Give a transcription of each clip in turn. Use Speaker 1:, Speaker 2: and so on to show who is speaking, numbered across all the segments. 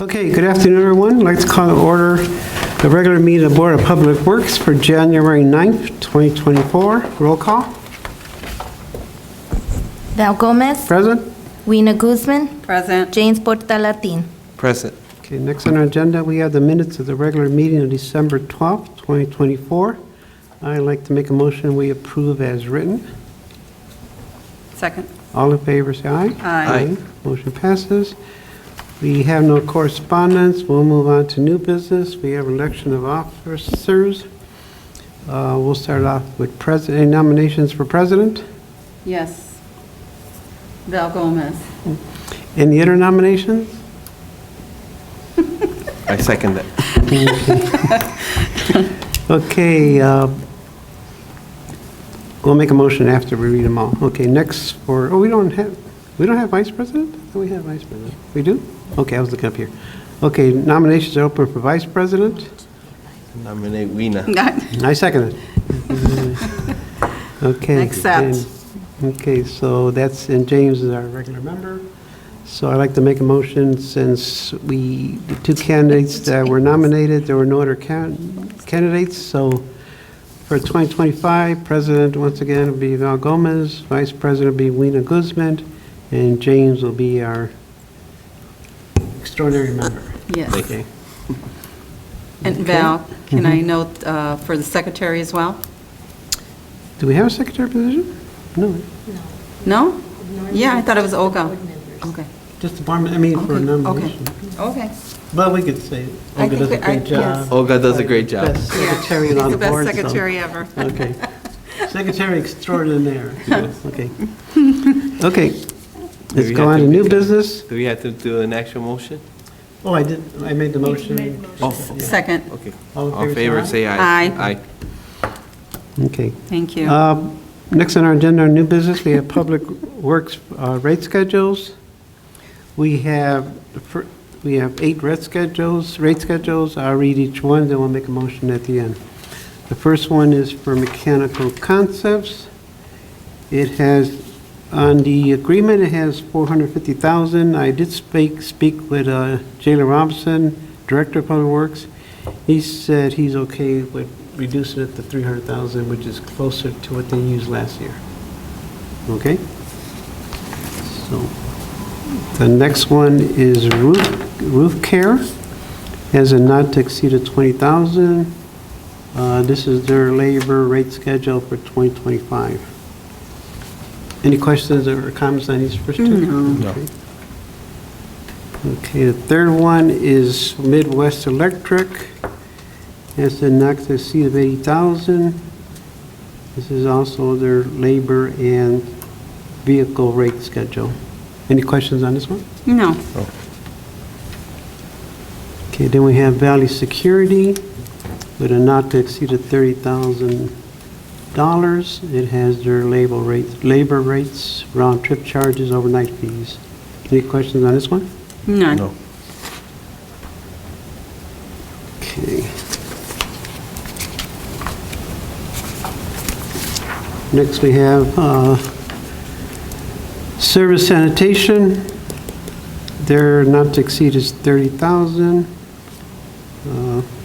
Speaker 1: Okay, good afternoon, everyone. I'd like to call to order the regular meeting of the Board of Public Works for January 9th, 2024. Roll call.
Speaker 2: Val Gomez.
Speaker 1: Present.
Speaker 2: Weena Guzman.
Speaker 3: Present.
Speaker 2: James Portalatin.
Speaker 4: Present.
Speaker 1: Okay, next on our agenda, we have the minutes of the regular meeting of December 12th, 2024. I'd like to make a motion we approve as written.
Speaker 3: Second.
Speaker 1: All in favor, say aye.
Speaker 3: Aye.
Speaker 1: Motion passes. We have no correspondence. We'll move on to new business. We have election of officers. We'll start off with president. Any nominations for president?
Speaker 3: Yes. Val Gomez.
Speaker 1: Any other nominations?
Speaker 4: I second that.
Speaker 1: Okay, we'll make a motion after we read them all. Okay, next for, we don't have vice president? Oh, we have vice president. We do? Okay, I was looking up here. Okay, nominations are open for vice president.
Speaker 4: Nominate Weena.
Speaker 1: I second it. Okay.
Speaker 3: Accept.
Speaker 1: and- Okay, so that's, and James is our regular member. So I'd like to make a motion, since the two candidates that were nominated, there were no other candidates, so for 2025, president, once again, will be Val Gomez, vice president will be Weena Guzman, and James will be our extraordinary member.
Speaker 3: Yes.
Speaker 1: Okay.
Speaker 3: And Val, can I note for the secretary as well?
Speaker 1: Do we have a secretary position? No,
Speaker 3: No? Yeah, I thought it was Olga. Okay.
Speaker 1: just department, I mean, for a
Speaker 3: Okay,
Speaker 1: nomination.
Speaker 3: Okay.
Speaker 1: But we could say
Speaker 3: I
Speaker 1: Olga
Speaker 3: think
Speaker 1: does a
Speaker 3: we-
Speaker 1: great
Speaker 3: yes.
Speaker 1: job.
Speaker 4: Olga does a great job.
Speaker 1: Best
Speaker 3: Yeah,
Speaker 1: secretary
Speaker 3: she's
Speaker 1: on
Speaker 3: the
Speaker 1: the board.
Speaker 3: best
Speaker 1: so-
Speaker 3: secretary ever.
Speaker 1: Okay. Secretary extraordinaire. Okay. Okay. Let's
Speaker 4: we
Speaker 1: go
Speaker 4: have
Speaker 1: on
Speaker 4: to
Speaker 1: to new
Speaker 4: make
Speaker 1: business.
Speaker 4: Do we have to do an actual motion?
Speaker 1: Oh, I did, I made the motion.
Speaker 4: Oh,
Speaker 3: Second.
Speaker 4: okay.
Speaker 1: All
Speaker 4: All in favor, say aye.
Speaker 3: Aye.
Speaker 4: Aye.
Speaker 1: Okay.
Speaker 3: Thank you.
Speaker 1: Next on our agenda, new business, we have public works rate schedules. We have 8 rate schedules. I'll read each one, then we'll make a motion at the end. The first one is for Mechanical Concepts. It has, on the agreement, it has $450,000. I did speak with Jayla Robinson, Director of Public Works. He said he's okay with reducing it to $300,000, which is closer to what they used last year. Okay? So, the next one is roof care, has a not to exceed of $20,000. This is their labor rate schedule for 2025. Any questions or comments on these first two?
Speaker 3: No.
Speaker 1: Okay. Okay, the third one is Midwest Electric, has a not to exceed of $80,000. This is also their labor and vehicle rate schedule. Any questions on this one?
Speaker 3: No.
Speaker 1: Okay, then we have Valley Security with a not to exceed of $30,000. It has their labor rates, round trip charges, overnight fees. Any questions on this one?
Speaker 3: None.
Speaker 4: No.
Speaker 1: Okay. Next we have Service Sanitation. Their not to exceed is $30,000.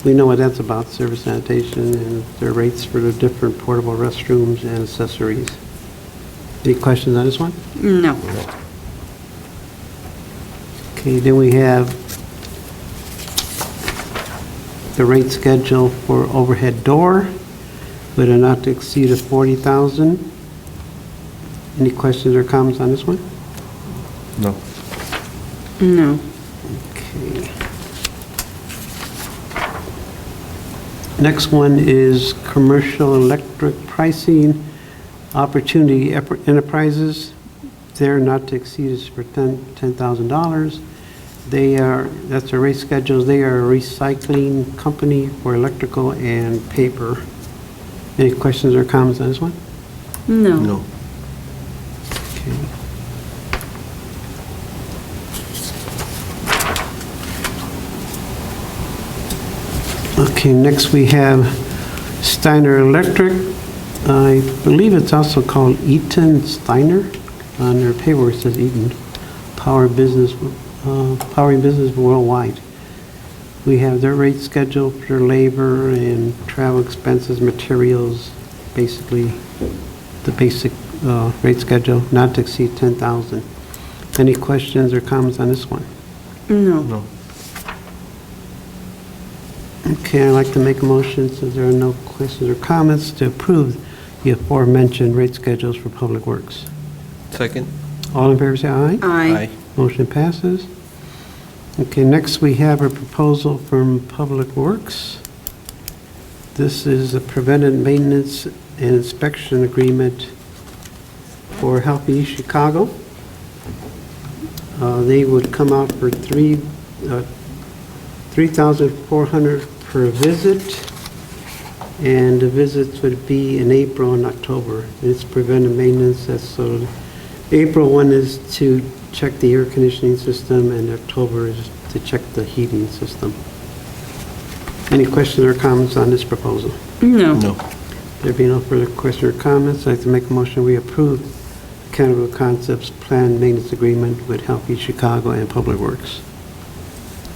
Speaker 1: We know what that's about, service sanitation, and their rates for the different portable restrooms and accessories. Any questions on this one?
Speaker 3: No.
Speaker 1: Okay, then we have the rate schedule for overhead door with a not to exceed of $40,000. Any questions or comments on this one?
Speaker 4: No.
Speaker 3: No.
Speaker 1: Okay. Next one is commercial electric pricing opportunity enterprises. Their not to exceed is for $10,000. That's their rate schedules. They are a recycling company for electrical and paper. Any questions or comments on this one?
Speaker 3: No.
Speaker 4: No.
Speaker 1: Okay. Okay, next we have Steiner Electric. I believe it's also called Eaton Steiner. On their paperwork it says Eaton. Powering business worldwide. We have their rate schedule for labor and travel expenses, materials, basically the basic rate schedule, not to exceed 10,000. Any questions or comments on this one?
Speaker 3: No.
Speaker 4: No.
Speaker 1: Okay, I'd like to make a motion, since there are no questions or comments, to approve the aforementioned rate schedules for Public Works.
Speaker 4: Second?
Speaker 1: All in favor, say aye.
Speaker 3: Aye.
Speaker 1: Motion passes. Okay, next we have a proposal from Public Works. This is a preventive maintenance and inspection agreement for Healthy East Chicago. They would come out for $3,400 per visit, and the visits would be in April and October. It's preventive maintenance. That's so. April one is to check the air conditioning system, and October is to check the heating system. Any questions or comments on this proposal?
Speaker 3: No.
Speaker 4: No.
Speaker 1: There being no further questions or comments, I'd like to make a motion we approve Chemical Concepts Planned Maintenance Agreement with Healthy Chicago and Public Works.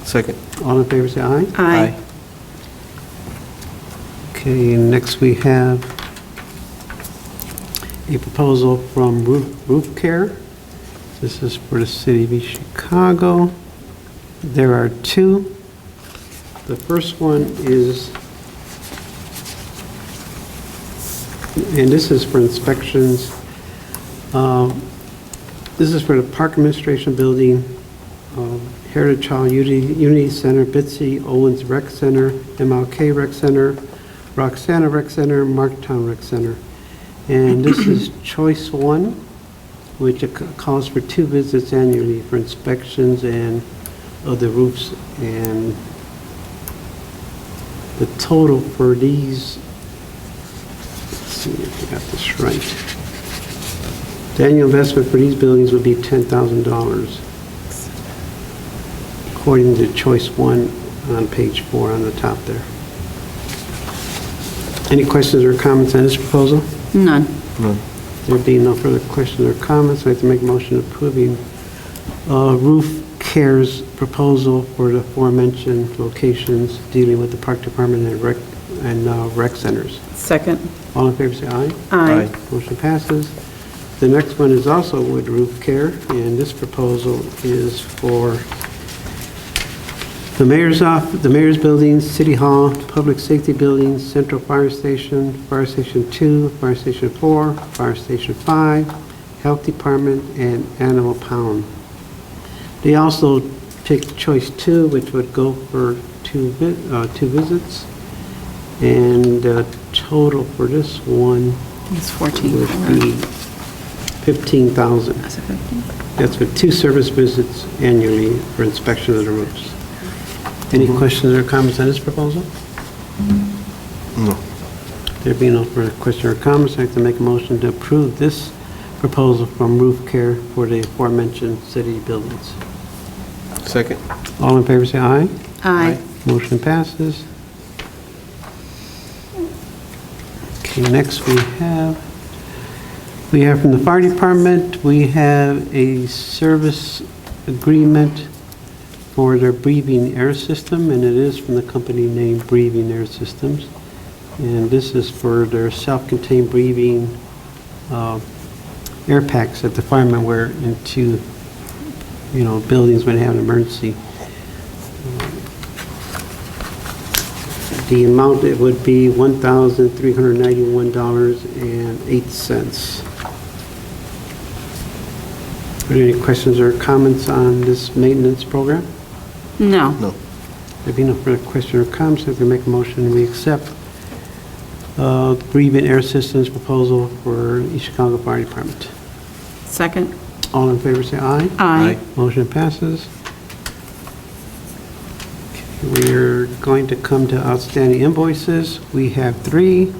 Speaker 4: Second?
Speaker 1: All in favor, say aye.
Speaker 3: Aye.
Speaker 1: Okay, next we have a proposal from Roof Care. This is for the city of East Chicago. There are two. The first one is, and this is for inspections. This is for the Park Administration Building, Heritage Hall, Unity Center, Bitsy Owens Rec Center, MLK Rec Center, Roxana Rec Center, Marktown Rec Center. And this is Choice 1, which calls for 2 visits annually for inspections and of the roofs. And the total for these, let's see if I got this right. The annual investment for these buildings would be $10,000, according to Choice 1 on page 4 on the top there. Any questions or comments on this proposal?
Speaker 3: None.
Speaker 4: None.
Speaker 1: There being no further questions or comments, I'd like to make a motion approving Roof Care's proposal for the aforementioned locations dealing with the Park Department and rec centers.
Speaker 3: Second.
Speaker 1: All in favor, say aye.
Speaker 3: Aye.
Speaker 1: Motion passes. The next one is also with Roof Care, and this proposal is for the mayor's office, the mayor's building, City Hall, Public Safety Buildings, Central Fire Station 2, Fire Station 4, Fire Station 5, Health Department, and Animal Pound. They also picked Choice 2, which would go for two visits, and the total for this one
Speaker 3: It's 14.
Speaker 1: would be $15,000.
Speaker 3: That's a 15.
Speaker 1: That's for 2 service visits annually for inspection of the roofs. Any questions or comments on this proposal?
Speaker 4: No.
Speaker 1: There being no further questions or comments, I'd like to make a motion to approve this proposal from Roof Care for the aforementioned city buildings.
Speaker 4: Second?
Speaker 1: All in favor, say aye.
Speaker 3: Aye.
Speaker 1: Motion passes. Okay, next we have from the fire department, we have a service agreement for their breathing air system, and it is from the company named Breathing Air Systems. And this is for their self-contained breathing air packs that the firemen wear into, buildings when they have an emergency. The amount, it would be $1,391.08. Are there any questions or comments on this maintenance program?
Speaker 3: No.
Speaker 4: No.
Speaker 1: There being no further questions or comments, I can make a motion we accept Breathing Air Systems proposal for East Chicago Fire Department.
Speaker 3: Second.
Speaker 1: All in favor, say aye.
Speaker 3: Aye.
Speaker 1: Motion passes. We're going to come to outstanding invoices. We have 3.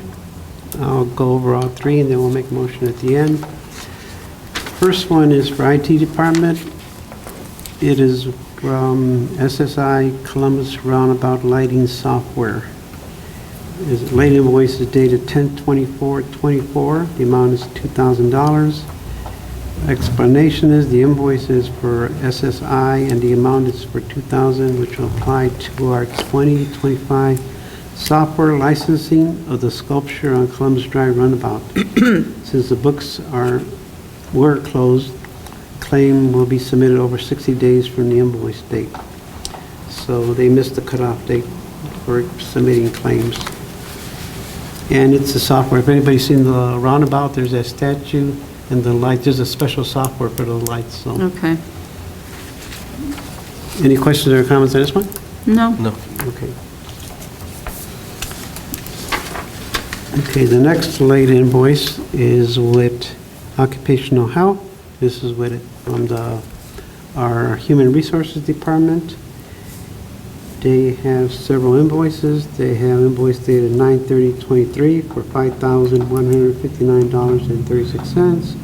Speaker 1: I'll go over all 3, and then we'll make a motion at the end. First one is for IT department. It is from SSI Columbus Roundabout Lighting Software. Late invoice is dated 10/24/24. The amount is $2,000. Explanation is the invoice is for SSI and the amount is for $2,000, which will apply to our 2025 software licensing of the sculpture on Columbus Drive Runabout. Since the books were closed, claim will be submitted over 60 days from the invoice date. So they missed the cutoff date for submitting claims. And it's the software. If anybody's seen the roundabout, there's that statue and the light. There's a special software for the lights. So,
Speaker 3: Okay.
Speaker 1: any questions or comments on this one?
Speaker 3: No?
Speaker 4: No.
Speaker 1: Okay. Okay, the next late invoice is with Occupational Health. This is with from our Human Resources Department. They have several invoices. They have invoice dated 9/30/23 for $5,159.36.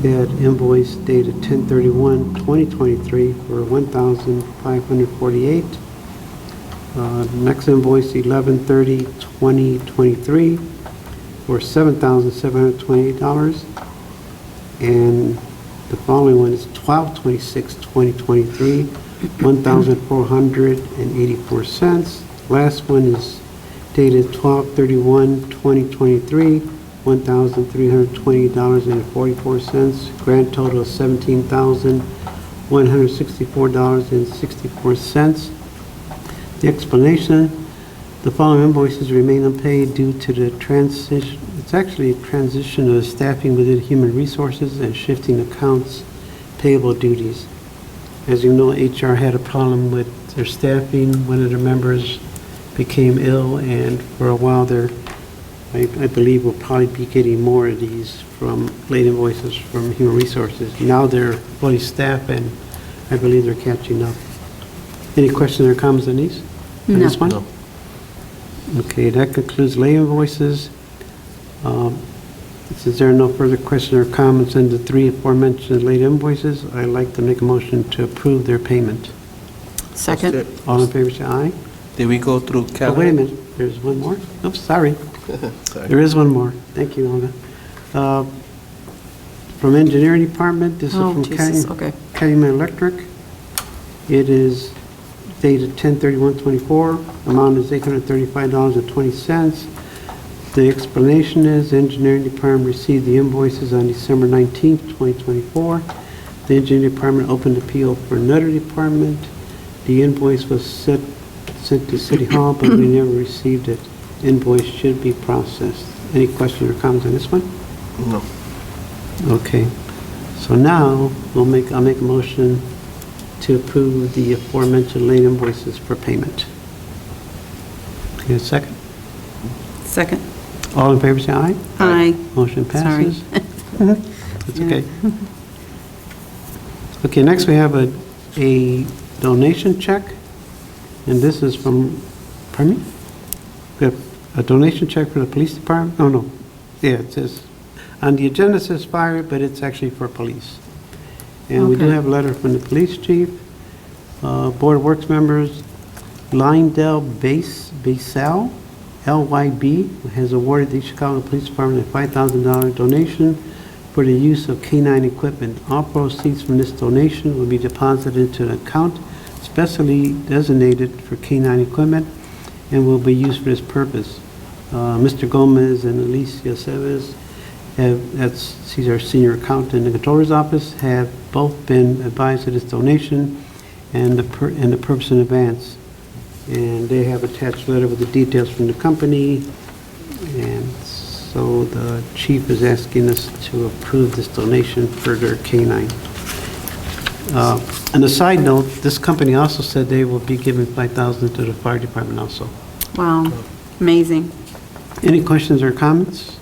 Speaker 1: They had invoice dated 10/31/2023 for $1,548. Next invoice 11/30/2023 for $7,728. And the following one is 12/26/2023, $1,484. Last one is dated 12/31/2023, $1,320.44. Grand total of $17,164.64. The explanation, the following invoices remain unpaid due to the transition. It's actually a transition of staffing within Human Resources and shifting accounts payable duties. As you know, HR had a problem with their staffing. One of their members became ill, and for a while there, I believe we'll probably be getting more of these from late invoices from Human Resources. Now they're fully staffed, and I believe they're catching up. Any questions or comments on these? On
Speaker 3: No.
Speaker 1: this one?
Speaker 4: No.
Speaker 1: Okay, that concludes late invoices. Since there are no further questions or comments on the three aforementioned late invoices, I'd like to make a motion to approve their payment.
Speaker 3: Second?
Speaker 1: All in favor, say aye.
Speaker 4: Did we go through
Speaker 1: Oh,
Speaker 4: Cal?
Speaker 1: wait a minute, there's one more? Oops, sorry.
Speaker 4: Sorry.
Speaker 1: There is one more. Thank you, Olga. From Engineering Department, this is
Speaker 3: Oh,
Speaker 1: from
Speaker 3: Jesus, okay.
Speaker 1: Calumet Electric. It is dated 10/31/24. Amount is $835.20. The explanation is the Engineering Department received the invoices on December 19th, 2024. The Engineering Department opened the PO for another department. The invoice was sent to City Hall, but we never received it. Invoice should be processed. Any questions or comments on this one?
Speaker 4: No.
Speaker 1: Okay. So now, I'll make a motion to approve the aforementioned late invoices for payment. Okay, a second?
Speaker 3: Second?
Speaker 1: All in favor, say aye.
Speaker 3: Aye.
Speaker 1: Motion
Speaker 3: Sorry.
Speaker 1: passes. That's okay. Okay, next we have a donation check, and this is from, pardon me? We have a donation check for the police department? Oh, no. Yeah, it says, on the agenda it says fire, but it's actually for police. And we do
Speaker 3: Okay.
Speaker 1: have a letter from the police chief, Board of Works members, Lyndell Basel, LYB, has awarded the Chicago Police Department a $5,000 donation for the use of K-9 equipment. All proceeds from this donation will be deposited into an account specially designated for K-9 equipment and will be used for this purpose. Mr. Gomez and Alicia Seves, she's our senior accountant in the controller's office, have both been advised of this donation and the purpose in advance. And they have attached a letter with the details from the company. And so the chief is asking us to approve this donation for their K-9. On a side note, this company also said they will be giving $5,000 to the fire department also.
Speaker 3: Wow, amazing.
Speaker 1: Any questions or comments?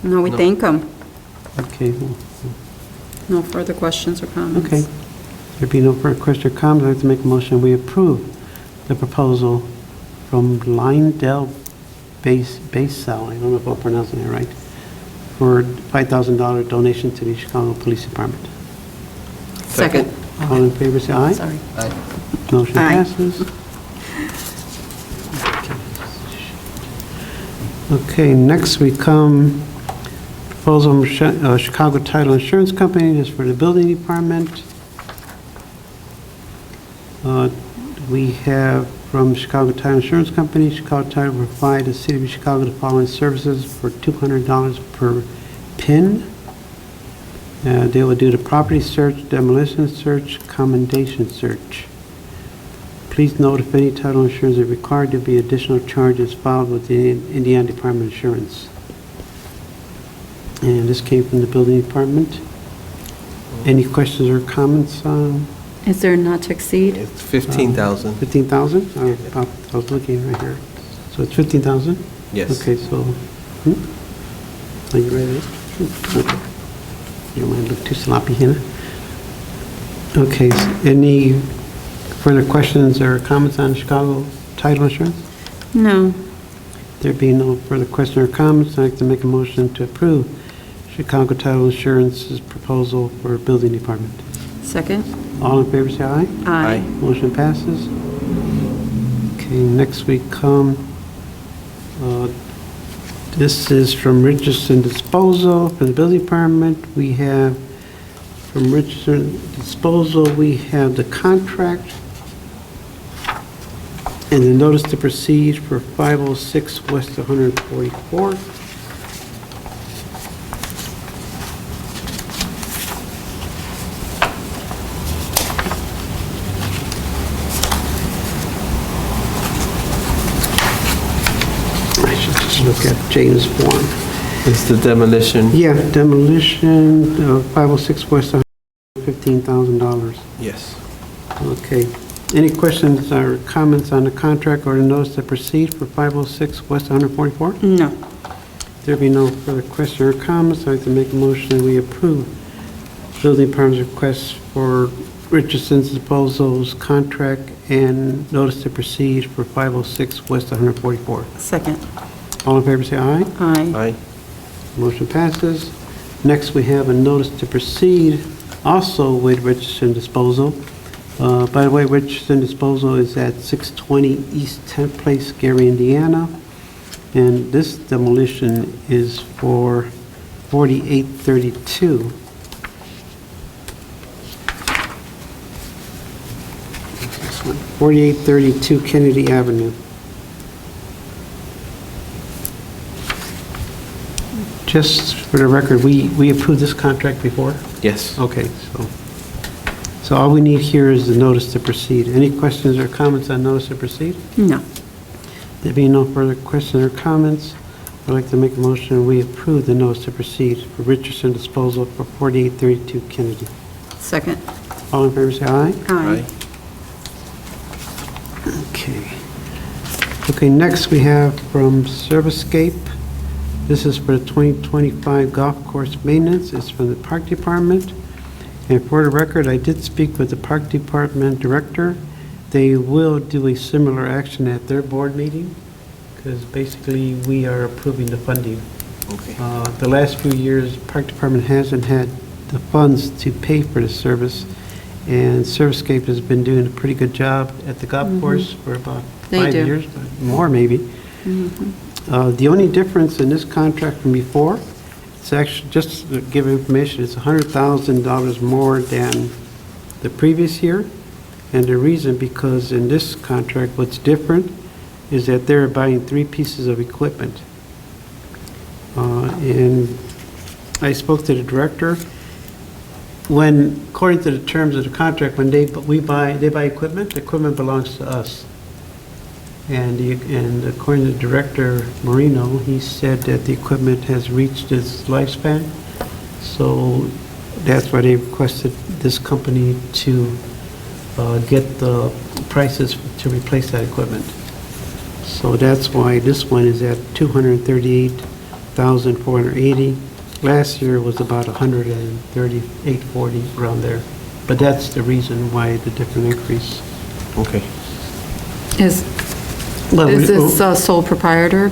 Speaker 3: No, we
Speaker 4: No.
Speaker 3: thank them.
Speaker 1: Okay,
Speaker 3: No further questions or comments.
Speaker 1: okay. There be no further questions or comments, I'd like to make a motion, we approve the proposal from Lyndell Basel, I don't know if I'm pronouncing that right, for $5,000 donation to the Chicago Police Department.
Speaker 3: Second?
Speaker 1: All in favor, say aye.
Speaker 3: Sorry.
Speaker 1: Motion
Speaker 3: Aye.
Speaker 1: passes. Okay, next we come proposal from Chicago Title Insurance Company is for the building department. We have from Chicago Title Insurance Company, Chicago Title will provide the City of Chicago the following services for $200 per PIN. They will do the property search, demolition search, commendation search. Please note if any title insurance is required, there will be additional charges filed with the Indiana Department of Insurance. And this came from the building department. Any questions or comments on
Speaker 3: Is there not to exceed?
Speaker 4: It's 15,000.
Speaker 1: 15,000? I was looking right here. So it's 15,000?
Speaker 4: Yes.
Speaker 1: Okay, so, are you ready? Okay. You don't mind look too sloppy here? Okay, any further questions or comments on Chicago Title Insurance?
Speaker 3: No.
Speaker 1: There being no further questions or comments, I'd like to make a motion to approve Chicago Title Insurance's proposal for building department.
Speaker 3: Second?
Speaker 1: All in favor, say aye.
Speaker 3: Aye.
Speaker 1: Motion passes. Okay, next we come, this is from Richardson Disposal for the building department. We have, from Richardson Disposal, we have the contract and the notice to proceed for 506 West 144. I should just look at James' form.
Speaker 4: It's the demolition.
Speaker 1: Yeah, demolition of 506 West, $15,000.
Speaker 4: Yes.
Speaker 1: Okay. Any questions or comments on the contract or the notice to proceed for 506 West 144?
Speaker 3: No.
Speaker 1: There be no further questions or comments, I'd like to make a motion that we approve building department's request for Richardson's Disposal's contract and notice to proceed for 506 West 144.
Speaker 3: Second?
Speaker 1: All in favor, say aye.
Speaker 3: Aye.
Speaker 4: Aye.
Speaker 1: Motion passes. Next, we have a notice to proceed, also with Richardson Disposal. By the way, Richardson Disposal is at 620 East 10th Place, Gary, Indiana. And this demolition is for 4832. 4832 Kennedy Avenue. Just for the record, we approved this contract before?
Speaker 4: Yes.
Speaker 1: Okay, so all we need here is the notice to proceed. Any questions or comments on notice to proceed?
Speaker 3: No.
Speaker 1: There being no further questions or comments, I'd like to make a motion we approve the notice to proceed for Richardson Disposal for 4832 Kennedy.
Speaker 3: Second?
Speaker 1: All in favor, say aye.
Speaker 3: Aye.
Speaker 1: Okay. Okay, next we have from Servicescape. This is for the 2025 golf course maintenance. It's from the Park Department. And for the record, I did speak with the Park Department Director. They will do a similar action at their board meeting, because basically we are approving the funding.
Speaker 4: Okay.
Speaker 1: The last few years, Park Department hasn't had the funds to pay for the service, and Servicescape has been doing a pretty good job at the golf course for about
Speaker 3: They
Speaker 1: 5
Speaker 3: do.
Speaker 1: years, but more maybe. The only difference in this contract from before, it's actually, just to give information, it's $100,000 more than the previous year. And the reason, because in this contract, what's different is that they're buying 3 pieces of equipment. And I spoke to the director. When, according to the terms of the contract, when they buy equipment, the equipment belongs to us. And according to Director Marino, he said that the equipment has reached its lifespan. So that's why they requested this company to get the prices to replace that equipment. So that's why this one is at $238,480. Last year was about $138,440, around there. But that's the reason why the different increase.
Speaker 4: Okay.
Speaker 3: Is
Speaker 1: Well,
Speaker 3: this sole proprietor,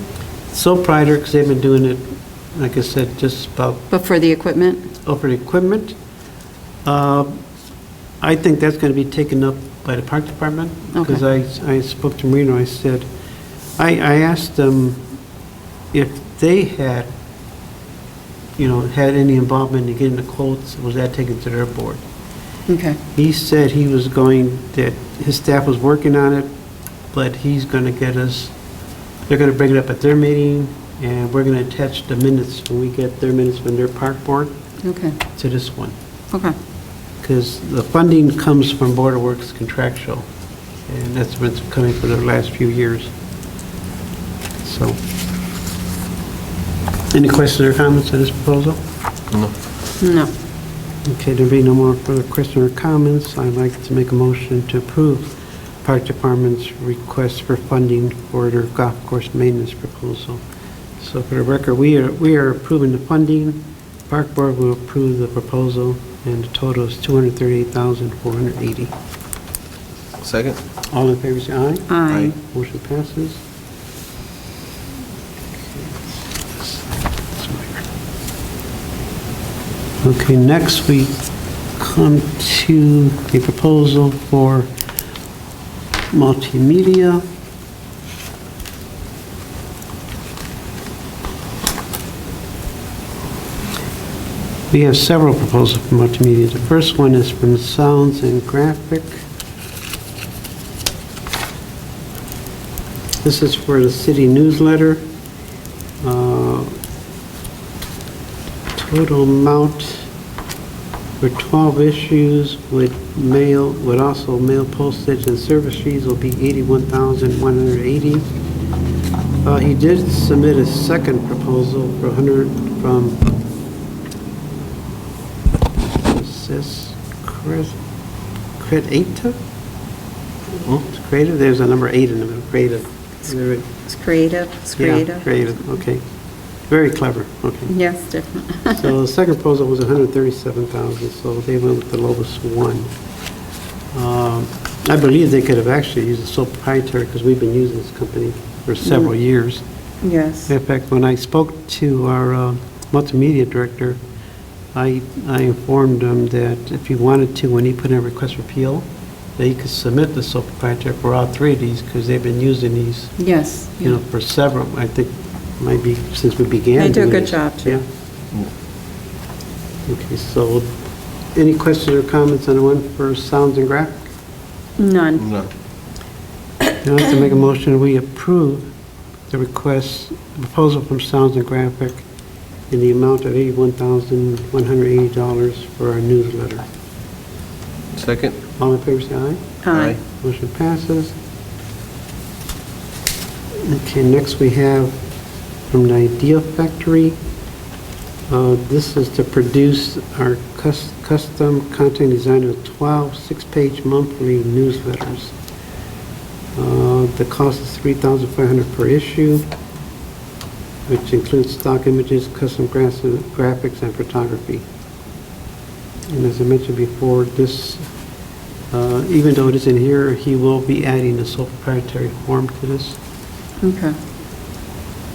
Speaker 1: sole proprietor, because they've been doing it, like I said, just about
Speaker 3: but for the equipment?
Speaker 1: over the equipment. I think that's going to be taken up by the Park Department, because I spoke to Marino, I said, I asked them if they had had any involvement in getting the quotes, was that taken to their board?
Speaker 3: Okay,
Speaker 1: He said that his staff was working on it, but he's going to they're going to bring it up at their meeting, and we're going to attach the minutes, when we get their minutes from their park board,
Speaker 3: okay,
Speaker 1: to this one.
Speaker 3: okay.
Speaker 1: Because the funding comes from Board of Works contractual, and that's been coming for the last few years. So, any questions or comments on this proposal?
Speaker 4: No.
Speaker 3: No.
Speaker 1: Okay, there being no more further questions or comments, I'd like to make a motion to approve Park Department's request for funding for their golf course maintenance proposal. So for the record, we are approving the funding. Park Board will approve the proposal, and the total is $238,480.
Speaker 4: Second?
Speaker 1: All in favor, say aye.
Speaker 3: Aye.
Speaker 1: Motion passes. Okay, next we come to the proposal for multimedia. We have several proposals for multimedia. The first one is from Sounds and Graphic. This is for the city newsletter. Total amount for 12 issues with also mail postage and service fees will be $81,180. He did submit a second proposal for 100 from Creative? It's Creative? There's a number 8 in the middle, Creative.
Speaker 3: It's creative, it's creative.
Speaker 1: Yeah, Creative, okay. Very clever, okay.
Speaker 3: Yes, different.
Speaker 1: So the second proposal was $137,000, so they went with the lowest one. I believe they could have actually used a sole proprietary, because we've been using this company for several years.
Speaker 3: Yes.
Speaker 1: In fact, when I spoke to our multimedia director, I informed him that if he wanted to, when he put in a request for appeal, that he could submit the sole proprietor for all three of these, because they've been using these,
Speaker 3: Yes.
Speaker 1: for several, I think, maybe since we began.
Speaker 3: They do a
Speaker 1: doing
Speaker 3: good
Speaker 1: this.
Speaker 3: job, too.
Speaker 1: Yeah. Okay, so any questions or comments on the one for Sounds and Graphic?
Speaker 3: None.
Speaker 4: No.
Speaker 1: I'd like to make a motion, we approve the request, proposal from Sounds and Graphic in the amount of $81,180 for our newsletter.
Speaker 4: Second?
Speaker 1: All in favor, say aye.
Speaker 3: Aye.
Speaker 1: Motion passes. Okay, next we have from the Idea Factory. This is to produce our custom content design of 12 six-page monthly newsletters. The cost is $3,500 per issue, which includes stock images, custom graphics, and photography. And as I mentioned before, this, even though it isn't here, he will be adding a sole proprietary form to this.
Speaker 3: Okay.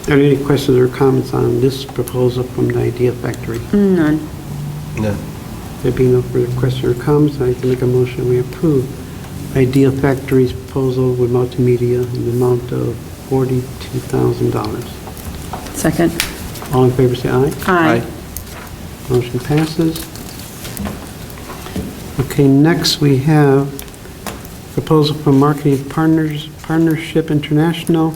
Speaker 1: Are there any questions or comments on this proposal from the Idea Factory?
Speaker 3: None.
Speaker 4: No.
Speaker 1: There being no further questions or comments, I can make a motion we approve Idea Factory's proposal with multimedia in the amount of $42,000.
Speaker 3: Second.
Speaker 1: All in favor, say aye.
Speaker 3: Aye.
Speaker 1: Motion passes. Okay, next we have proposal from Marketing Partnership International.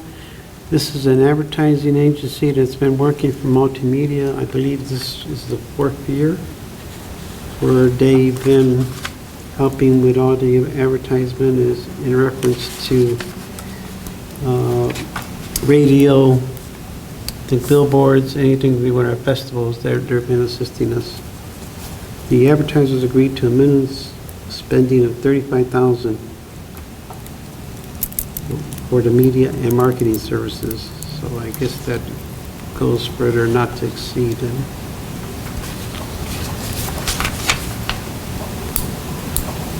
Speaker 1: This is an advertising agency that's been working for multimedia. I believe this is the 4th year where they've been helping with all the advertisement is in reference to radio, the billboards, anything to do with our festivals. They've been assisting us. The advertisers agreed to a minimum spending of $35,000 for the media and marketing services. So I guess that goes further not to exceed.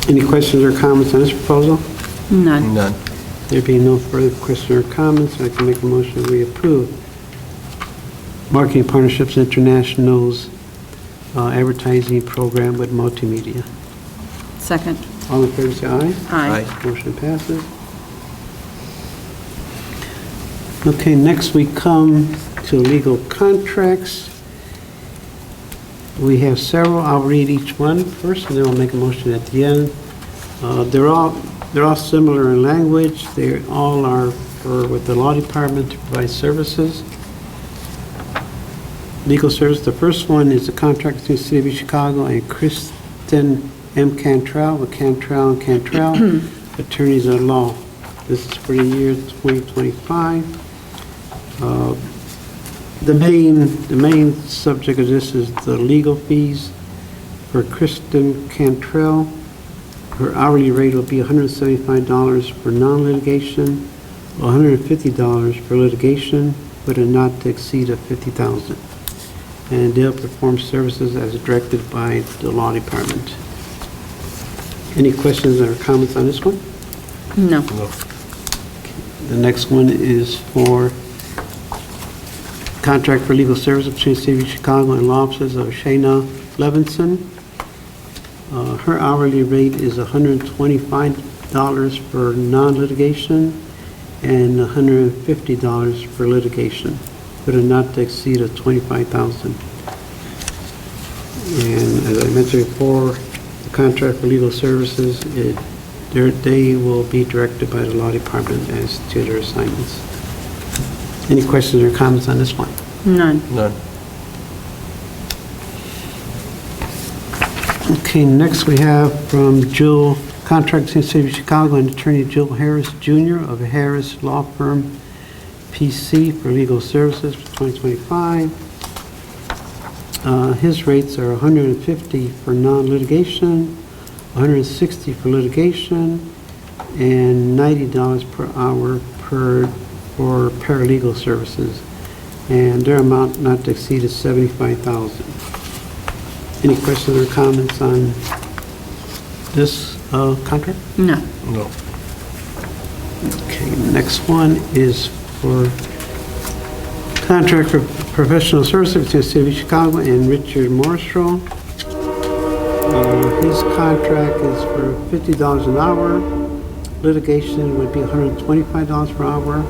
Speaker 1: Any questions or comments on this proposal?
Speaker 3: None.
Speaker 4: None.
Speaker 1: There being no further questions or comments, I can make a motion we approve Marketing Partnerships International's advertising program with multimedia.
Speaker 3: Second.
Speaker 1: All in favor, say aye.
Speaker 3: Aye.
Speaker 1: Motion passes. Okay, next we come to legal contracts. We have several. I'll read each one first, and then I'll make a motion at the end. They're all similar in language. They all are with the law department to provide services. Legal service. The first one is a contract between the City of Chicago and Kristen M. Cantrell with Cantrell and Cantrell, attorneys at law. This is for the year 2025. The main subject of this is the legal fees for Kristen Cantrell. Her hourly rate will be $175 for non-litigation, $150 for litigation, with a not to exceed of $50,000. And they'll perform services as directed by the law department. Any questions or comments on this one?
Speaker 3: No.
Speaker 4: No.
Speaker 1: The next one is for contract for legal service between the City of Chicago and law offices of Shayna Levinson. Her hourly rate is $125 for non-litigation and $150 for litigation, with a not to exceed of $25,000. And as I mentioned before, the contract for legal services, they will be directed by the law department as to their assignments. Any questions or comments on this one?
Speaker 3: None.
Speaker 4: None.
Speaker 1: Okay, next we have from Jill, contract between the City of Chicago and Attorney Jill Harris Jr. of Harris Law Firm, PC, for legal services for 2025. His rates are $150 for non-litigation, $160 for litigation, and $90 per hour for paralegal services, and their amount not to exceed is $75,000. Any questions or comments on this contract?
Speaker 3: No.
Speaker 4: No.
Speaker 1: Okay, next one is for contract for professional services between the City of Chicago and Richard Morrisroe. His contract is for $50 an hour. Litigation would be $125 per hour,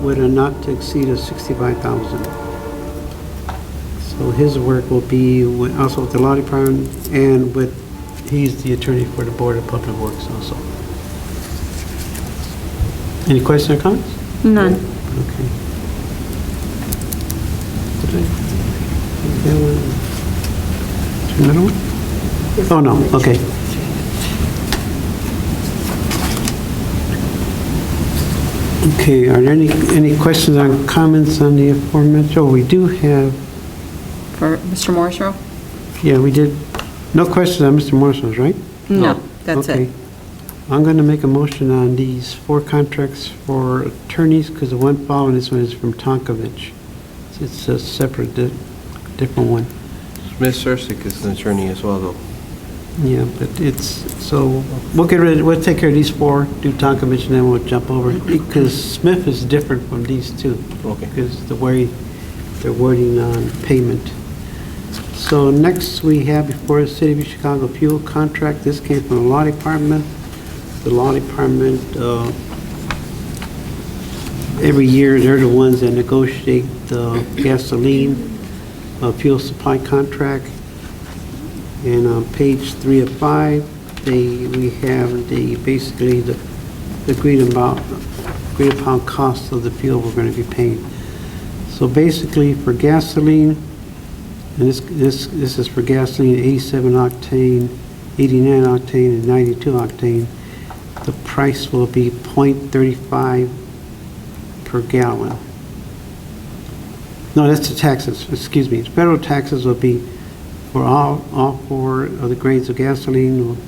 Speaker 1: with a not to exceed of $65,000. So his work will be also with the law department and he's the attorney for the Board of Public Works also. Any questions or comments?
Speaker 3: None.
Speaker 1: Okay. Another one? Oh, no, okay. Okay, are there any questions or comments on the aforementioned? Oh, we do have,
Speaker 3: For Mr. Morrisroe?
Speaker 1: yeah, we did, no questions on Mr. Morrison's, right?
Speaker 3: No, that's
Speaker 1: Okay.
Speaker 3: it.
Speaker 1: I'm going to make a motion on these 4 contracts for attorneys, because the one following this one is from Tonkovich. It's a separate, different one.
Speaker 4: Smith Sursick is an attorney as well, though.
Speaker 1: Yeah, but so we'll take care of these 4, do Tonkovich, and then we'll jump over, because Smith is different from these 2.
Speaker 4: Okay.
Speaker 1: Because the way they're wording on payment. So next we have before the City of Chicago fuel contract. This came from the law department. The law department, every year, they're the ones that negotiate the gasoline fuel supply contract. And on page 3 of 5, we have basically the agreed upon cost of the fuel we're going to be paying. So basically for gasoline, and this is for gasoline 87 octane, 89 octane, and 92 octane, the price will be .35 per gallon. No, that's the taxes, excuse me. Federal taxes will be, for all 4 of the grades of gasoline,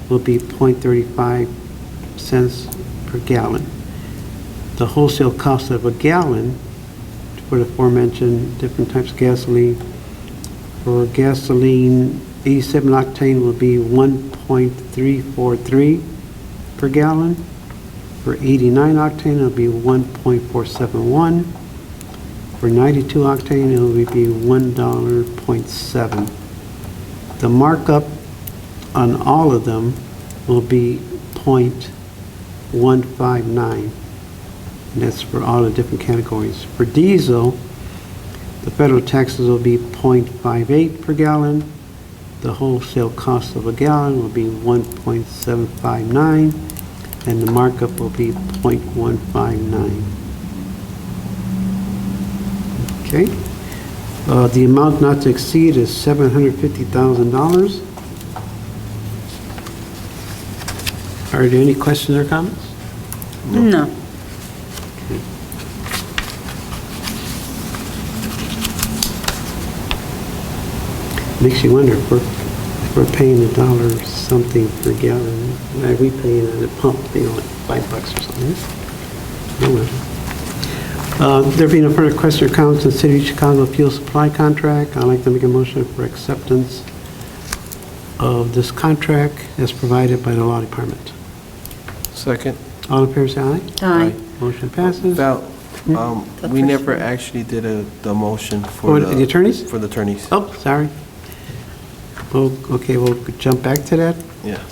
Speaker 1: will be .35 cents per gallon. The wholesale cost of a gallon for the aforementioned different types of gasoline, for gasoline 87 octane will be 1.343 per gallon. For 89 octane, it'll be 1.471. For 92 octane, it will be $1.07. The markup on all of them will be .159. And that's for all the different categories. For diesel, The federal taxes will be .58 per gallon. The wholesale cost of a gallon will be 1.759, and the markup will be .159. Okay. The amount not to exceed is $750,000. Are there any questions or comments?
Speaker 3: No.
Speaker 1: Makes you wonder if we're paying a dollar something per gallon. Why are we paying at a pump, like $5 or something? Oh, well. There being no further question or comments on the City of Chicago fuel supply contract, I'd like to make a motion for acceptance of this contract as provided by the Law Department.
Speaker 4: Second.
Speaker 1: All in favor, say aye.
Speaker 3: Aye.
Speaker 1: Motion passes.
Speaker 4: Val,
Speaker 3: The
Speaker 4: we
Speaker 3: first
Speaker 4: never
Speaker 3: one.
Speaker 4: actually did the motion
Speaker 1: For
Speaker 4: for
Speaker 1: the attorneys?
Speaker 4: For the attorneys.
Speaker 1: Oh, sorry. Well, okay, we'll jump back to that.
Speaker 4: Yeah.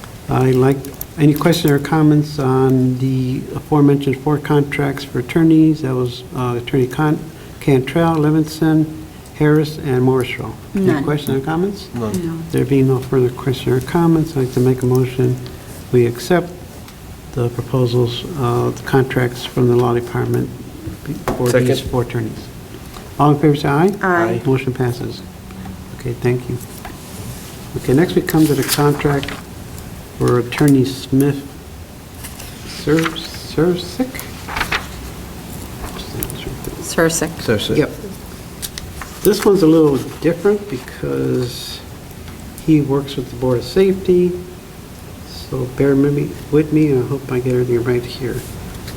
Speaker 1: Any questions or comments on the aforementioned 4 contracts for attorneys? That was Attorney Cantrell, Levinson, Harris, and Morrisville. Any
Speaker 3: None.
Speaker 1: questions or comments?
Speaker 4: None.
Speaker 3: No.
Speaker 1: There being no further question or comments, I'd like to make a motion. We accept the proposals, the contracts from the Law Department for these
Speaker 4: Second.
Speaker 1: 4 attorneys. All in favor, say aye.
Speaker 3: Aye.
Speaker 1: Motion passes. Okay, thank you. Okay, next we come to the contract for Attorney Smith Sursick?
Speaker 3: Sursick.
Speaker 4: That's it.
Speaker 1: Yep. This one's a little different because he works with the Board of Safety, so bear with me, and I hope I get everything right here.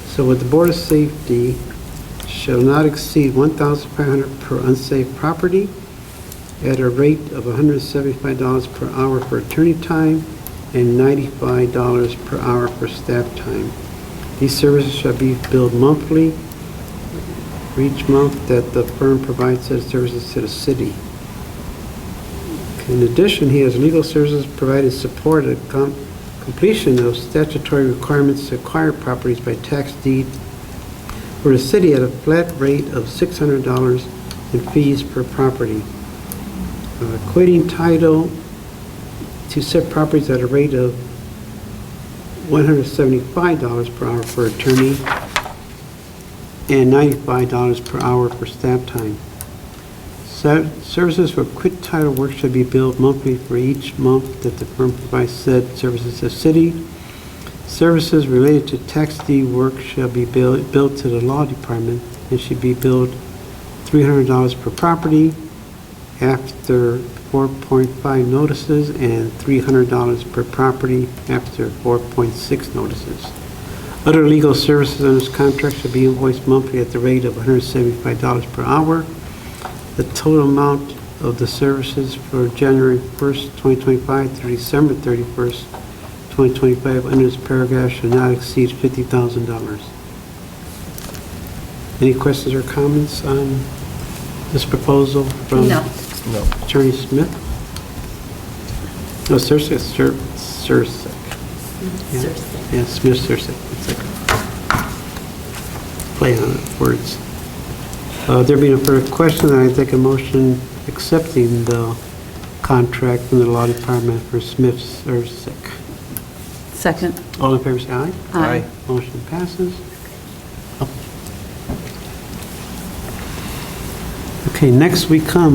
Speaker 1: So with the Board of Safety, shall not exceed $1,500 per unsafe property at a rate of $175 per hour for attorney time and $95 per hour for staff time. These services shall be billed monthly for each month that the firm provides said services to the city. In addition, he has legal services provided support at completion of statutory requirements to acquire properties by tax deed for the city at a flat rate of $600 in fees per property. Equating title to said properties at a rate of $175 per hour for attorney and $95 per hour for staff time. Services for quit title work should be billed monthly for each month that the firm provides said services to the city. Services related to tax deed work shall be billed to the Law Department and should be billed $300 per property after 4.5 notices and $300 per property after 4.6 notices. Other legal services on this contract should be invoiced monthly at the rate of $175 per hour. The total amount of the services for January 1st, 2025 through December 31st, 2025 under this paragraph should not exceed $50,000. Any questions or comments on this proposal from
Speaker 3: No.
Speaker 4: No.
Speaker 1: Attorney Smith? No, Sursick. Yeah, Smith Sursick. It's like a play on words. There being no further question, I take a motion accepting the contract from the Law Department for Smith Sursick.
Speaker 3: Second.
Speaker 1: All in favor, say aye.
Speaker 3: Aye.
Speaker 1: Motion passes. Okay, next we have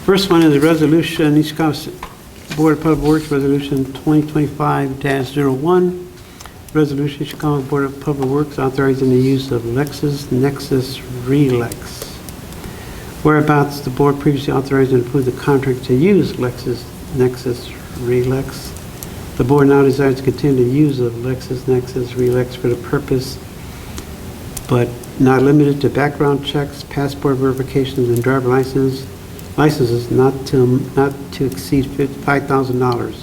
Speaker 1: first one is a resolution, East Chicago Board of Public Works, Resolution 2025-01. Resolution, Chicago Board of Public Works authorizing the use of LexisNexis RELEX. Whereabouts the board previously authorized and approved the contract to use LexisNexis RELEX. The board now desires to continue the use of LexisNexis RELEX for the purpose, but not limited to background checks, passport verifications, and driver licenses not to exceed $5,000.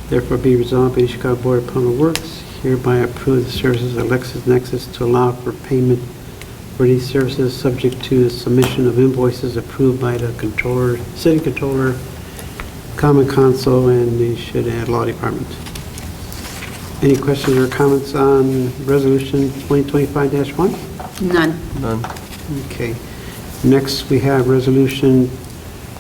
Speaker 1: Therefore, be resolved by the Chicago Board of Public Works hereby approve the services of LexisNexis to allow for payment for these services subject to the submission of invoices approved by the controller, city controller, common council, and they should add law department. Any questions or comments on Resolution 2025-1?
Speaker 3: None.
Speaker 4: None.
Speaker 1: Okay. Next, we have Resolution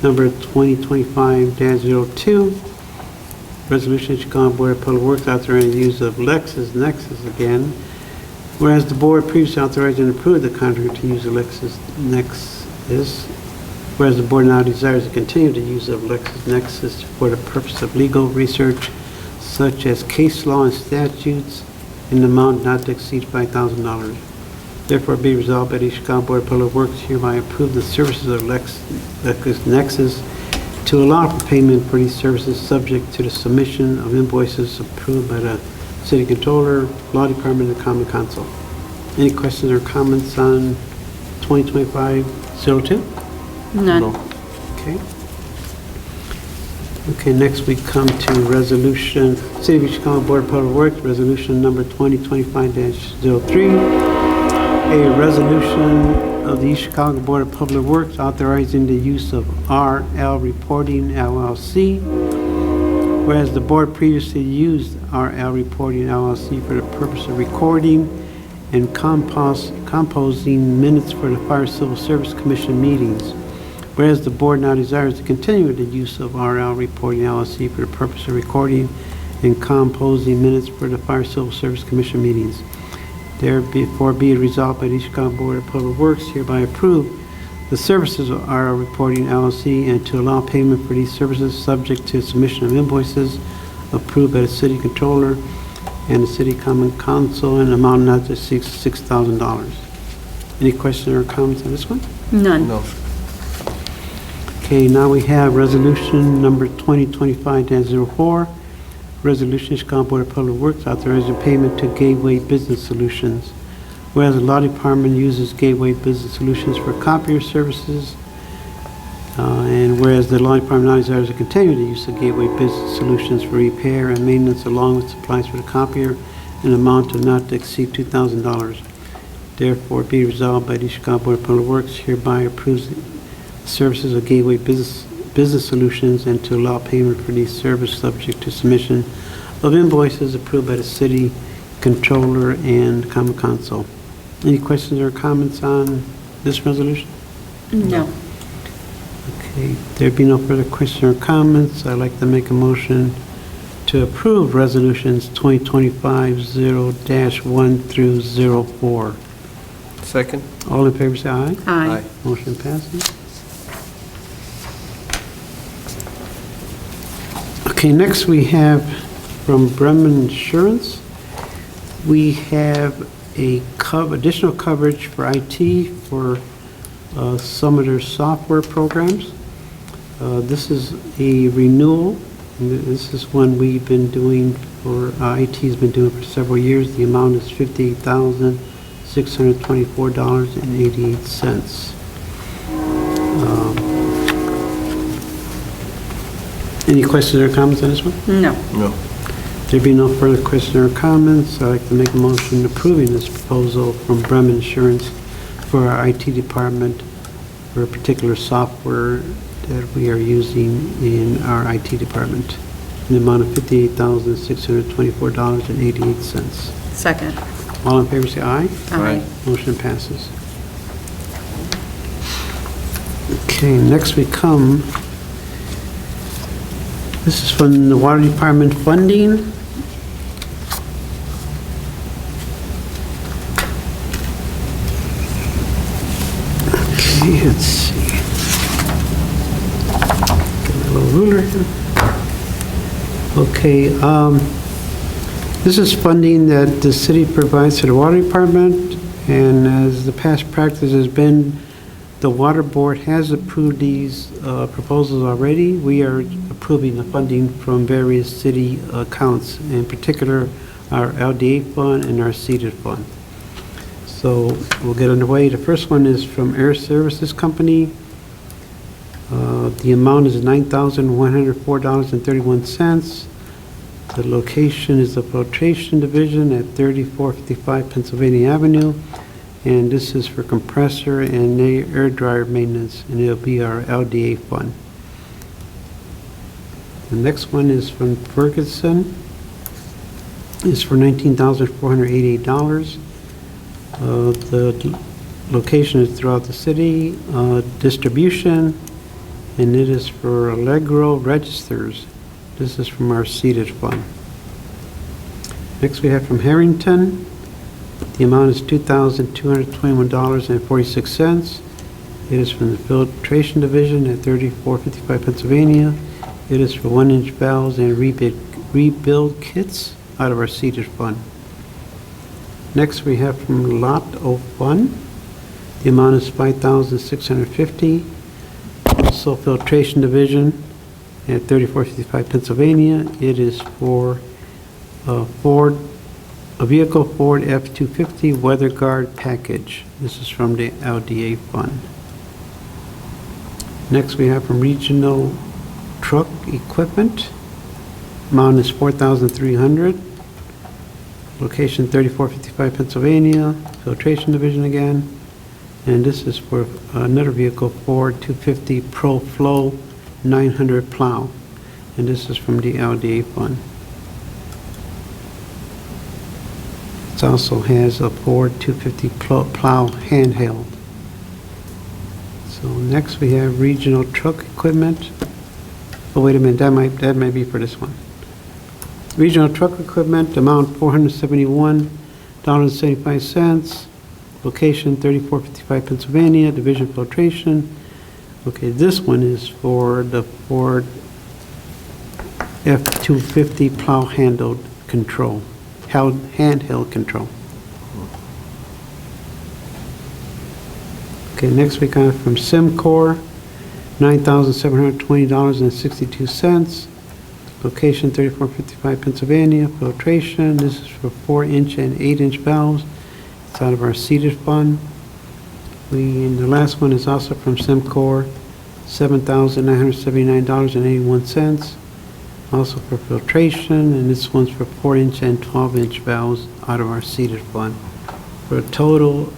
Speaker 1: number 2025-02. Resolution Chicago Board of Public Works authorizing the use of LexisNexis again. Whereas the board previously authorized and approved the contract to use LexisNexis, whereas the board now desires to continue the use of LexisNexis for the purpose of legal research such as case law and statutes in an amount not to exceed $5,000. Therefore, be resolved by the Chicago Board of Public Works hereby approve the services of LexisNexis to allow for payment for these services subject to the submission of invoices approved by the City Controller, Law Department, and Common Council. Any questions or comments on 2025-02?
Speaker 3: None.
Speaker 4: No.
Speaker 1: Okay. Okay, next we come to Resolution, City of Chicago Board of Public Works, Resolution number 2025-03. A resolution of the East Chicago Board of Public Works authorizing the use of RL Reporting LLC. Whereas the board previously used RL Reporting LLC for the purpose of recording and composing minutes for the Fire Civil Service Commission meetings. Whereas the board now desires to continue the use of RL Reporting LLC for the purpose of recording and composing minutes for the Fire Civil Service Commission meetings. Therefore be it resolved by the Chicago Board of Public Works hereby approve the services of RL Reporting LLC and to allow payment for these services subject to submission of invoices approved by the City Controller and the City Common Council in an amount not to exceed $6,000. Any questions or comments on this one?
Speaker 3: None.
Speaker 4: No.
Speaker 1: Okay, now we have Resolution number 2025-04. Resolution, Chicago Board of Public Works authorizing payment to Gateway Business Solutions. Whereas the Law Department uses Gateway Business Solutions for copier services, and whereas the Law Department now desires to continue the use of Gateway Business Solutions for repair and maintenance along with supplies for the copier in an amount of not to exceed $2,000. Therefore, be resolved by the Chicago Board of Public Works hereby approves the services of Gateway Business Solutions and to allow payment for these services subject to submission of invoices approved by the City Controller and Common Council. Any questions or comments on this resolution?
Speaker 3: No.
Speaker 1: Okay, there be no further questions or comments. I'd like to make a motion to approve resolutions 2025-0-1 through 04.
Speaker 4: Second?
Speaker 1: All in favor say aye.
Speaker 3: Aye.
Speaker 1: Motion passes. Okay, next we have from Bremen Insurance, we have a additional coverage for IT for some of their software programs. This is a renewal. And this is one we've been doing for, IT has been doing for several years. The amount is $58,624.88. Any questions or comments on this one?
Speaker 3: No.
Speaker 4: No.
Speaker 1: There be no further questions or comments, I'd like to make a motion approving this proposal from Bremen Insurance for our IT department for a particular software that we are using in our IT department in the amount of $58,624.88.
Speaker 3: Second.
Speaker 1: All in favor say aye.
Speaker 3: Aye.
Speaker 1: Motion passes. Okay, next we come, this is from the Water Department funding. Okay, let's see. Get a little ruler here. Okay, this is funding that the city provides to the Water Department, and as the past practice has been, the Water Board has approved these proposals already. We are approving the funding from various city accounts, in particular our LDA fund and our seeded fund. So we'll get underway. The first one is from Air Services Company. The amount is $9,104.31. The location is the Filtration Division at 3455 Pennsylvania Avenue. And this is for compressor and air dryer maintenance, and it'll be our LDA fund. The next one is from Ferguson. is for $19,488. The location is throughout the city. Distribution, and it is for Allegro Registers. This is from our seated fund. Next, we have from Harrington. The amount is $2,221.46. It is from the Filtration Division at 3455 Pennsylvania. It is for 1-inch valves and rebuild kits out of our seated fund. Next, we have from Lot 01. The amount is $5,650. Also, Filtration Division at 3455 Pennsylvania. It is for a vehicle Ford F-250 Weather Guard package. This is from the LDA fund. Next, we have from Regional Truck Equipment. Amount is $4,300. Location 3455 Pennsylvania. Filtration Division again. And this is for another vehicle, Ford 250 Pro Flow 900 plow. And this is from the LDA fund. It also has a Ford 250 plow handheld. So next we have Regional Truck Equipment. Oh, wait a minute, that might be for this one. Regional Truck Equipment, amount $471.75. Location 3455 Pennsylvania, Division Filtration. Okay, this one is for the Ford F-250 plow handheld control. Handheld control. Okay, next we got from Simcor, $9,720.62. Location 3455 Pennsylvania, Filtration. This is for 4-inch and 8-inch valves. It's out of our seated fund. And the last one is also from Simcor, $7,979.81. Also for filtration, and this one's for 4-inch and 12-inch valves out of our seated fund. For a total,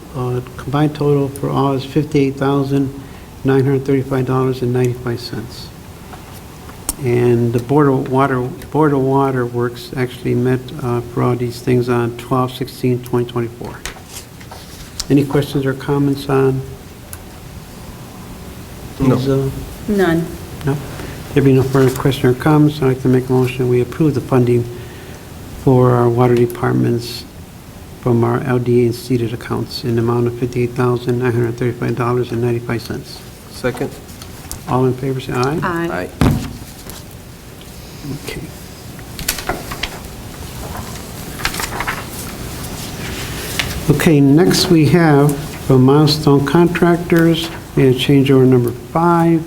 Speaker 1: combined total for all is $58,935.95. And the Board of Water Works actually met for all these things on 12/16/2024. Any questions or comments on these?
Speaker 3: None.
Speaker 1: No? There being no further question or comments, I'd like to make a motion we approve the funding for our water departments from our LDA and seated accounts in the amount of $58,935.95.
Speaker 4: Second?
Speaker 1: All in favor, say aye.
Speaker 3: Aye.
Speaker 1: Okay. Okay, next we have from Milestone Contractors, we have change order number 5.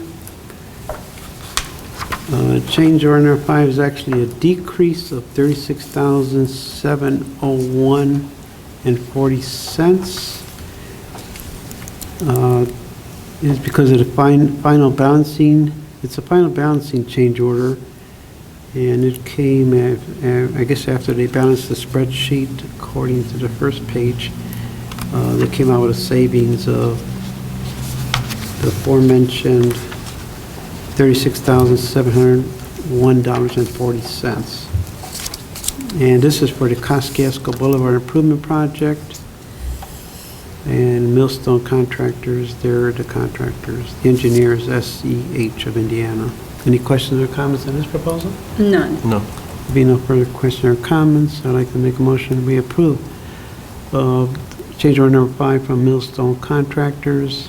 Speaker 1: Change order number 5 is actually a decrease of $36,701.40. Is because of the final balancing. It's a final balancing change order, and it came, I guess, after they balanced the spreadsheet according to the first page. They came out with a savings of the aforementioned $36,701.40. And this is for the Kosciuszko Boulevard Improvement Project. And Millstone Contractors, they're the contractors. The engineer is SEH of Indiana. Any questions or comments on this proposal?
Speaker 3: None.
Speaker 4: No.
Speaker 1: There being no further questions or comments, I'd like to make a motion we approve change order number 5 from Millstone Contractors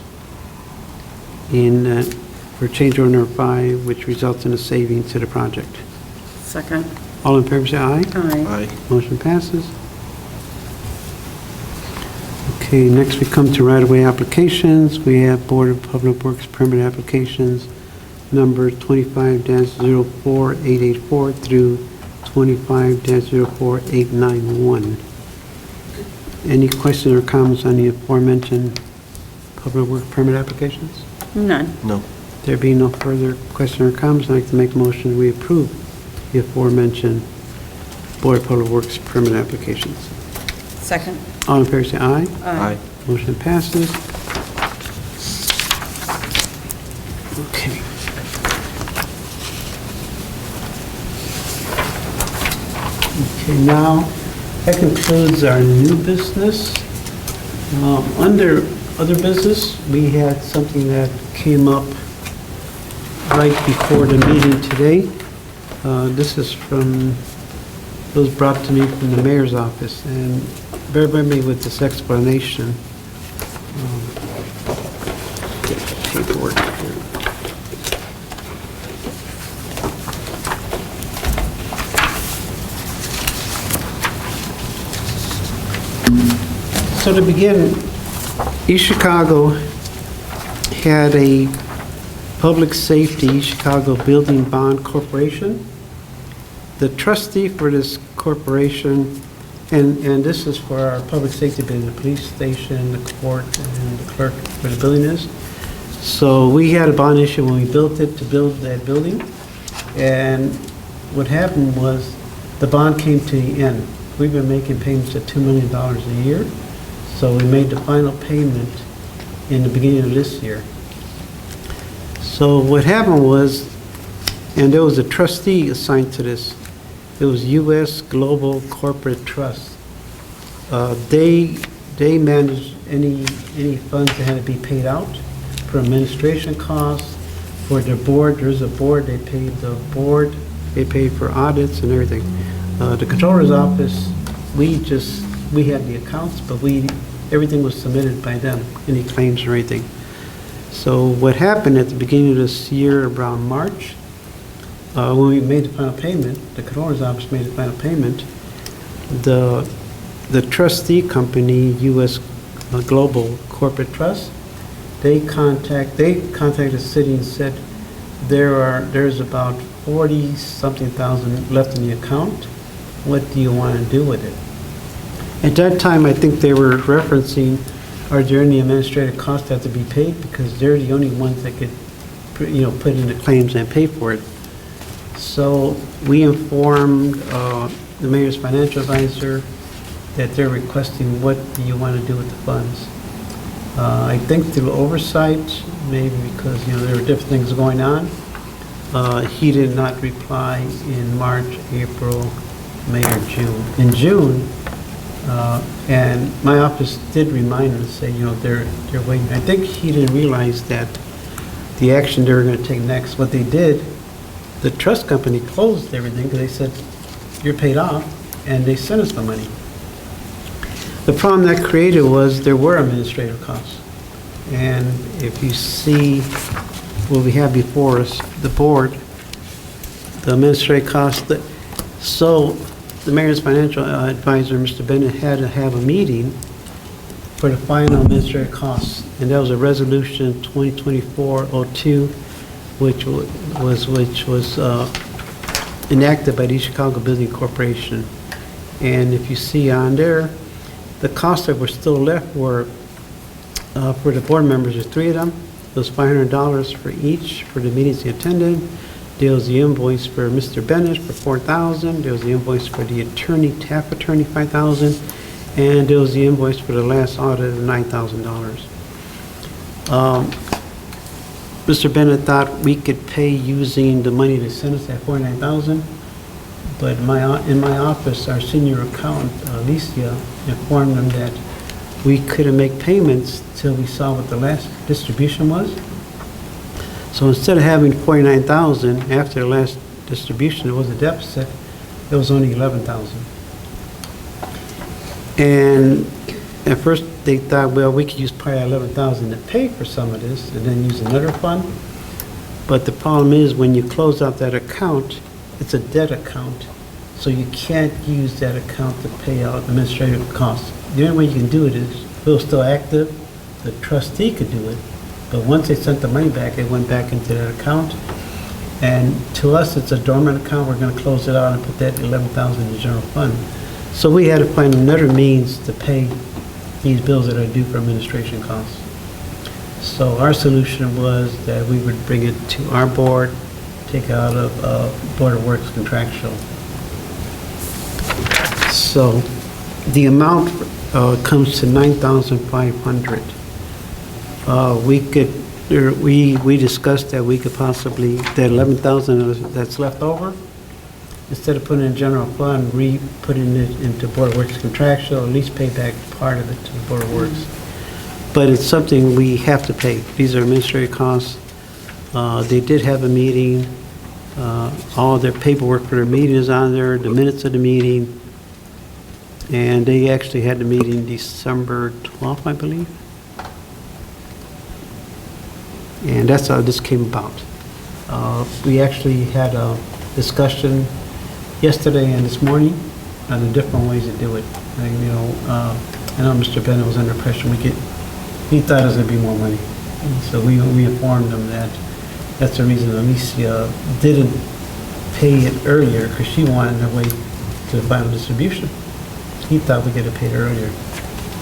Speaker 1: for change order number 5, which results in a savings to the project.
Speaker 3: Second.
Speaker 1: All in favor say aye.
Speaker 3: Aye.
Speaker 4: Aye.
Speaker 1: Motion passes. Okay, next we come to right-of-way applications. We have Board of Public Works permit applications number 25-04884 through 25-04891. Any questions or comments on the aforementioned public work permit applications?
Speaker 3: None.
Speaker 4: No.
Speaker 1: There being no further questions or comments, I'd like to make a motion we approve the aforementioned Board of Public Works permit applications.
Speaker 3: Second.
Speaker 1: All in favor say aye.
Speaker 4: Aye.
Speaker 1: Motion passes. Okay. Okay, now That concludes our new business. Under other business, we had something that came up right before the meeting today. This is was brought to me from the mayor's office, and bear with me with this explanation. Get the paperwork here. So to begin, East Chicago had a Public Safety East Chicago Building Bond Corporation. The trustee for this corporation, and this is for our public safety building, the police station, the court, and the clerk where the building is. So we had a bond issue when we built it to build that building. And what happened was the bond came to the end. We've been making payments of $2 million a year. So we made the final payment in the beginning of this year. So what happened was, and there was a trustee assigned to this. It was U.S. Global Corporate Trust. They managed any funds that had to be paid out for administration costs, for their board. There's a board. They paid the board. They paid for audits and everything. The controller's office, we had the accounts, but everything was submitted by them, any claims or anything. So what happened at the beginning of this year, around March, when we made the final payment, the controller's office made the final payment, the trustee company, U.S. Global Corporate Trust, they contacted the city and said there's about 40-something thousand left in the account. What do you want to do with it? At that time, I think they were referencing, are there any administrative costs that have to be paid? Because they're the only ones that could, put in the claims and pay for it. So we informed the mayor's financial advisor that they're requesting, what do you want to do with the funds? I think through oversight, maybe because there were different things going on, he did not reply in March, April, May, or June. In June, and my office did remind him to say, they're waiting. I think he didn't realize that the action they were going to take next. What they did, the trust company closed everything because they said, you're paid off, and they sent us the money. The problem that created was there were administrative costs. And if you see what we have before us, the board, the administrative costs, so the mayor's financial advisor, Mr. Bennett, had to have a meeting for the final administrative costs. And that was a resolution 2024-02, which was enacted by the East Chicago Building Corporation. And if you see on there, the costs that were still left were, for the board members, there's 3 of them. It was $500 for each for the meetings they attended. There was the invoice for Mr. Bennett for $4,000. There was the invoice for the attorney, TAP attorney, $5,000. And there was the invoice for the last audit of $9,000. Mr. Bennett thought we could pay using the money they sent us, at $49,000. But in my office, our senior accountant, Alicia, informed them that we couldn't make payments till we saw what the last distribution was. So instead of having $49,000 after the last distribution, it was a deficit. It was only $11,000. And at first they thought, well, we could use probably $11,000 to pay for some of this and then use another fund. But the problem is when you close out that account, it's a debt account. So you can't use that account to pay out administrative costs. The only way you can do it is, if it was still active, the trustee could do it. But once they sent the money back, it went back into that account. And to us, it's a dormant account. We're going to close it out and put that $11,000 in the general fund. So we had to find another means to pay these bills that are due for administration costs. So our solution was that we would bring it to our board, take out of Board of Works contractual. So the amount comes to $9,500. We discussed that we could possibly, that $11,000 that's left over, instead of putting it in general fund, putting it into Board of Works contractual, at least pay back part of it to the Board of Works. But it's something we have to pay. These are administrative costs. They did have a meeting. All their paperwork for their meeting is on there, the minutes of the meeting. And they actually had the meeting December 12th, I believe. And that's how this came about. We actually had a discussion yesterday and this morning on the different ways to do it. And, you know, I know Mr. Bennett was under pressure. He thought it was going to be more money. So we informed him that that's the reason Alicia didn't pay it earlier, because she wanted to wait to the final distribution. He thought we could have paid earlier.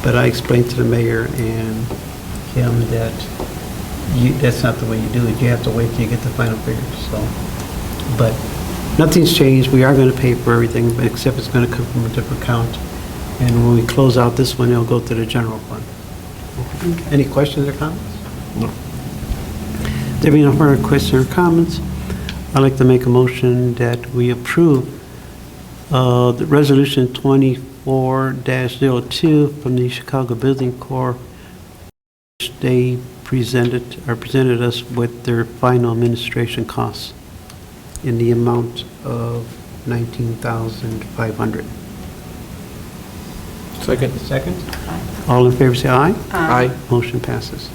Speaker 1: But I explained to the mayor and him that that's not the way you do it. You have to wait till you get the final figures. So, but nothing's changed. We are going to pay for everything, but except it's going to come from a different account. And when we close out this one, it'll go to the general fund. Any questions or comments?
Speaker 4: No.
Speaker 1: There being no further questions or comments, I'd like to make a motion that we approve the resolution 24-02 from the Chicago Building Corps. They presented us with their final administration costs in the amount of $19,500.
Speaker 4: Second.
Speaker 1: Second? All in favor, say aye.
Speaker 4: Aye.
Speaker 1: Motion passes.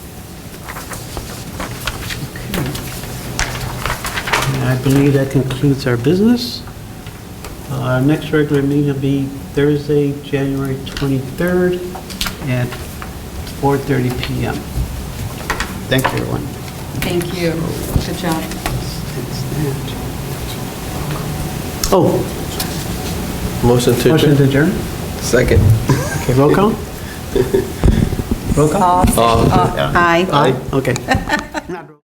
Speaker 1: And I believe that concludes our business. Our next regular meeting will be Thursday, January 23rd at 4:30 p.m. Thank you, everyone.
Speaker 3: Thank you. Good job.
Speaker 1: Oh,
Speaker 4: Motion to
Speaker 1: motion
Speaker 4: adjourn?
Speaker 1: to adjourn?
Speaker 4: Second.
Speaker 1: Okay, roll call? Roll call?
Speaker 3: Aye.
Speaker 1: Aye, okay. Not roll-